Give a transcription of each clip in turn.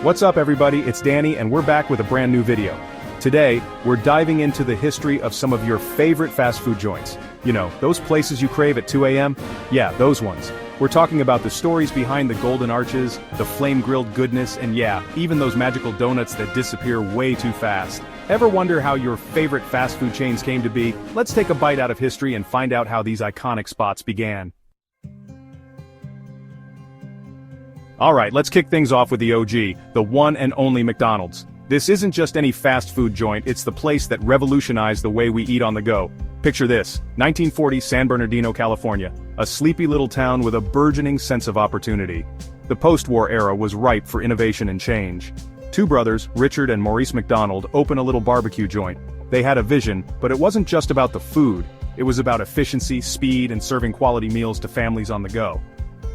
What's up everybody, it's Danny and we're back with a brand new video. Today, we're diving into the history of some of your favorite fast food joints. You know, those places you crave at 2 a.m.? Yeah, those ones. We're talking about the stories behind the golden arches, the flame-grilled goodness, and yeah, even those magical donuts that disappear way too fast. Ever wonder how your favorite fast food chains came to be? Let's take a bite out of history and find out how these iconic spots began. Alright, let's kick things off with the OG, the one and only McDonald's. This isn't just any fast food joint, it's the place that revolutionized the way we eat on the go. Picture this, 1940 San Bernardino, California, a sleepy little town with a burgeoning sense of opportunity. The post-war era was ripe for innovation and change. Two brothers, Richard and Maurice McDonald, open a little barbecue joint. They had a vision, but it wasn't just about the food. It was about efficiency, speed, and serving quality meals to families on the go.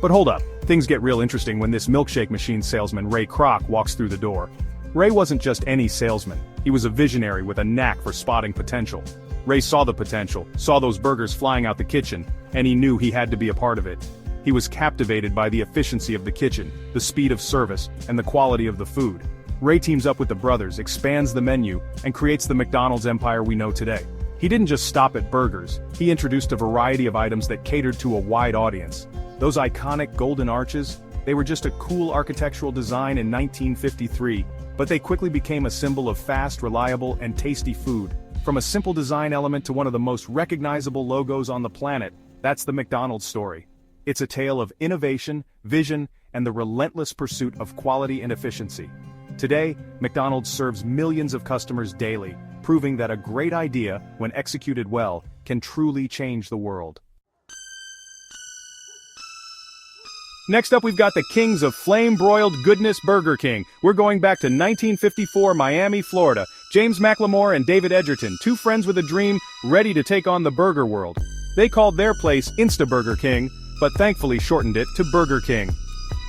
But hold up, things get real interesting when this milkshake machine salesman Ray Kroc walks through the door. Ray wasn't just any salesman, he was a visionary with a knack for spotting potential. Ray saw the potential, saw those burgers flying out the kitchen, and he knew he had to be a part of it. He was captivated by the efficiency of the kitchen, the speed of service, and the quality of the food. Ray teams up with the brothers, expands the menu, and creates the McDonald's empire we know today. He didn't just stop at burgers, he introduced a variety of items that catered to a wide audience. Those iconic golden arches, they were just a cool architectural design in 1953, but they quickly became a symbol of fast, reliable, and tasty food. From a simple design element to one of the most recognizable logos on the planet, that's the McDonald's story. It's a tale of innovation, vision, and the relentless pursuit of quality and efficiency. Today, McDonald's serves millions of customers daily, proving that a great idea, when executed well, can truly change the world. Next up we've got the kings of flame-broiled goodness, Burger King. We're going back to 1954 Miami, Florida. James McLemore and David Edgerton, two friends with a dream, ready to take on the burger world. They called their place Insta-Burger King, but thankfully shortened it to Burger King.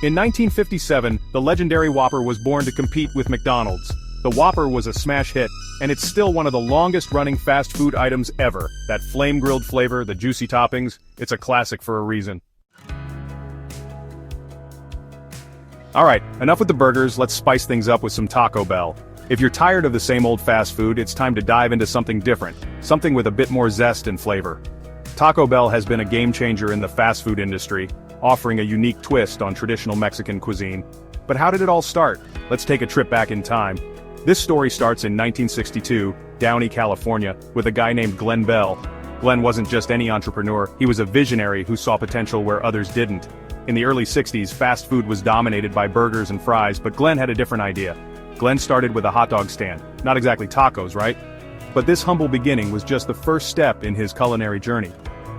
In 1957, the legendary Whopper was born to compete with McDonald's. The Whopper was a smash hit, and it's still one of the longest-running fast food items ever. That flame-grilled flavor, the juicy toppings, it's a classic for a reason. Alright, enough with the burgers, let's spice things up with some Taco Bell. If you're tired of the same old fast food, it's time to dive into something different, something with a bit more zest and flavor. Taco Bell has been a game-changer in the fast food industry, offering a unique twist on traditional Mexican cuisine. But how did it all start? Let's take a trip back in time. This story starts in 1962, Downey, California, with a guy named Glenn Bell. Glenn wasn't just any entrepreneur, he was a visionary who saw potential where others didn't. In the early 60s, fast food was dominated by burgers and fries, but Glenn had a different idea. Glenn started with a hot dog stand. Not exactly tacos, right? But this humble beginning was just the first step in his culinary journey.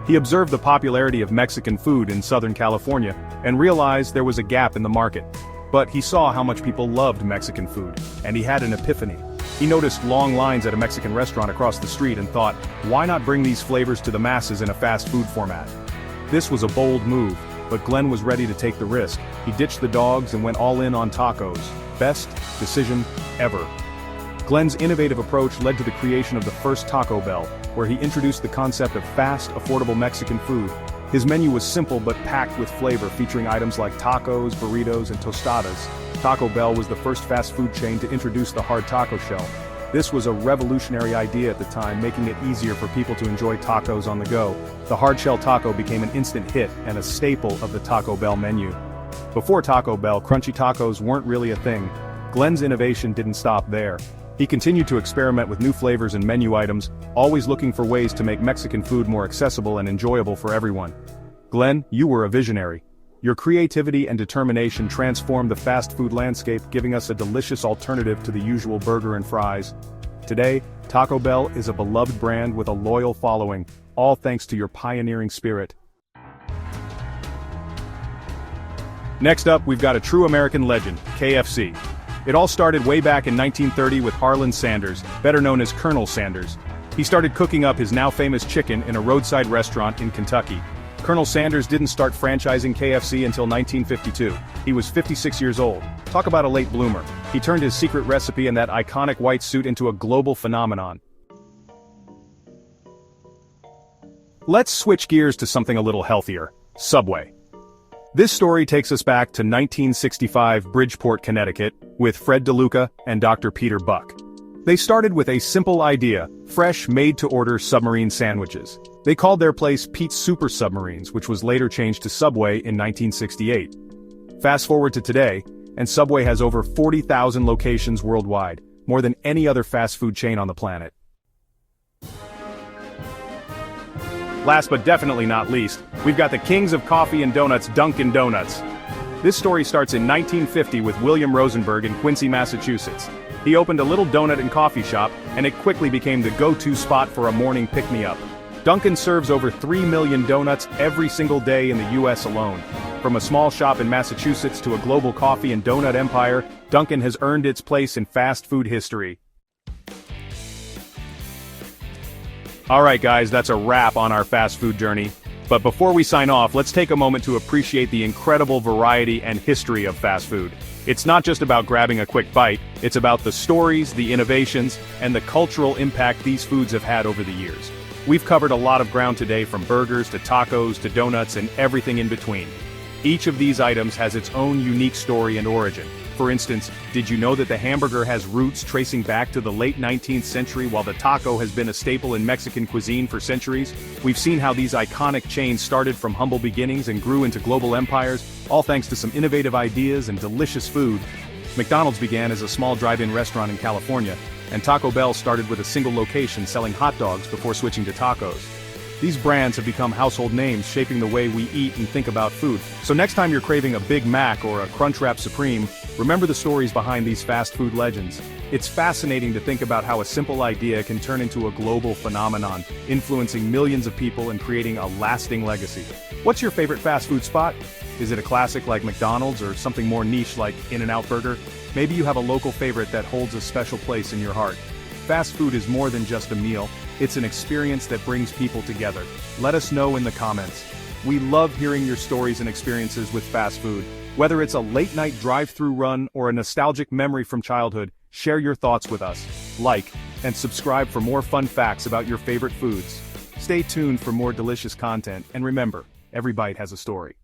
He observed the popularity of Mexican food in Southern California, and realized there was a gap in the market. But he saw how much people loved Mexican food, and he had an epiphany. He noticed long lines at a Mexican restaurant across the street and thought, why not bring these flavors to the masses in a fast food format? This was a bold move, but Glenn was ready to take the risk. He ditched the dogs and went all in on tacos. Best decision ever. Glenn's innovative approach led to the creation of the first Taco Bell, where he introduced the concept of fast, affordable Mexican food. His menu was simple but packed with flavor, featuring items like tacos, burritos, and tostadas. Taco Bell was the first fast food chain to introduce the hard taco shell. This was a revolutionary idea at the time, making it easier for people to enjoy tacos on the go. The hard-shell taco became an instant hit and a staple of the Taco Bell menu. Before Taco Bell, crunchy tacos weren't really a thing. Glenn's innovation didn't stop there. He continued to experiment with new flavors and menu items, always looking for ways to make Mexican food more accessible and enjoyable for everyone. Glenn, you were a visionary. Your creativity and determination transformed the fast food landscape, giving us a delicious alternative to the usual burger and fries. Today, Taco Bell is a beloved brand with a loyal following, all thanks to your pioneering spirit. Next up, we've got a true American legend, KFC. It all started way back in 1930 with Harlan Sanders, better known as Colonel Sanders. He started cooking up his now famous chicken in a roadside restaurant in Kentucky. Colonel Sanders didn't start franchising KFC until 1952. He was 56 years old. Talk about a late bloomer. He turned his secret recipe and that iconic white suit into a global phenomenon. Let's switch gears to something a little healthier. Subway. This story takes us back to 1965 Bridgeport, Connecticut, with Fred DeLuca and Dr. Peter Buck. They started with a simple idea: fresh, made-to-order submarine sandwiches. They called their place Pete's Super Submarines, which was later changed to Subway in 1968. Fast forward to today, and Subway has over 40,000 locations worldwide, more than any other fast food chain on the planet. Last but definitely not least, we've got the kings of coffee and donuts, Dunkin' Donuts. This story starts in 1950 with William Rosenberg in Quincy, Massachusetts. He opened a little donut and coffee shop, and it quickly became the go-to spot for a morning pick-me-up. Dunkin' serves over 3 million donuts every single day in the US alone. From a small shop in Massachusetts to a global coffee and donut empire, Dunkin' has earned its place in fast food history. Alright guys, that's a wrap on our fast food journey. But before we sign off, let's take a moment to appreciate the incredible variety and history of fast food. It's not just about grabbing a quick bite, it's about the stories, the innovations, and the cultural impact these foods have had over the years. We've covered a lot of ground today, from burgers to tacos to donuts and everything in between. Each of these items has its own unique story and origin. For instance, did you know that the hamburger has roots tracing back to the late 19th century, while the taco has been a staple in Mexican cuisine for centuries? We've seen how these iconic chains started from humble beginnings and grew into global empires, all thanks to some innovative ideas and delicious food. McDonald's began as a small drive-in restaurant in California, and Taco Bell started with a single location selling hot dogs before switching to tacos. These brands have become household names, shaping the way we eat and think about food. So next time you're craving a Big Mac or a Crunchwrap Supreme, remember the stories behind these fast food legends. It's fascinating to think about how a simple idea can turn into a global phenomenon, influencing millions of people and creating a lasting legacy. What's your favorite fast food spot? Is it a classic like McDonald's or something more niche like In-N-Out Burger? Maybe you have a local favorite that holds a special place in your heart. Fast food is more than just a meal, it's an experience that brings people together. Let us know in the comments. We love hearing your stories and experiences with fast food. Whether it's a late-night drive-through run or a nostalgic memory from childhood, share your thoughts with us. Like and subscribe for more fun facts about your favorite foods. Stay tuned for more delicious content, and remember, every bite has a story.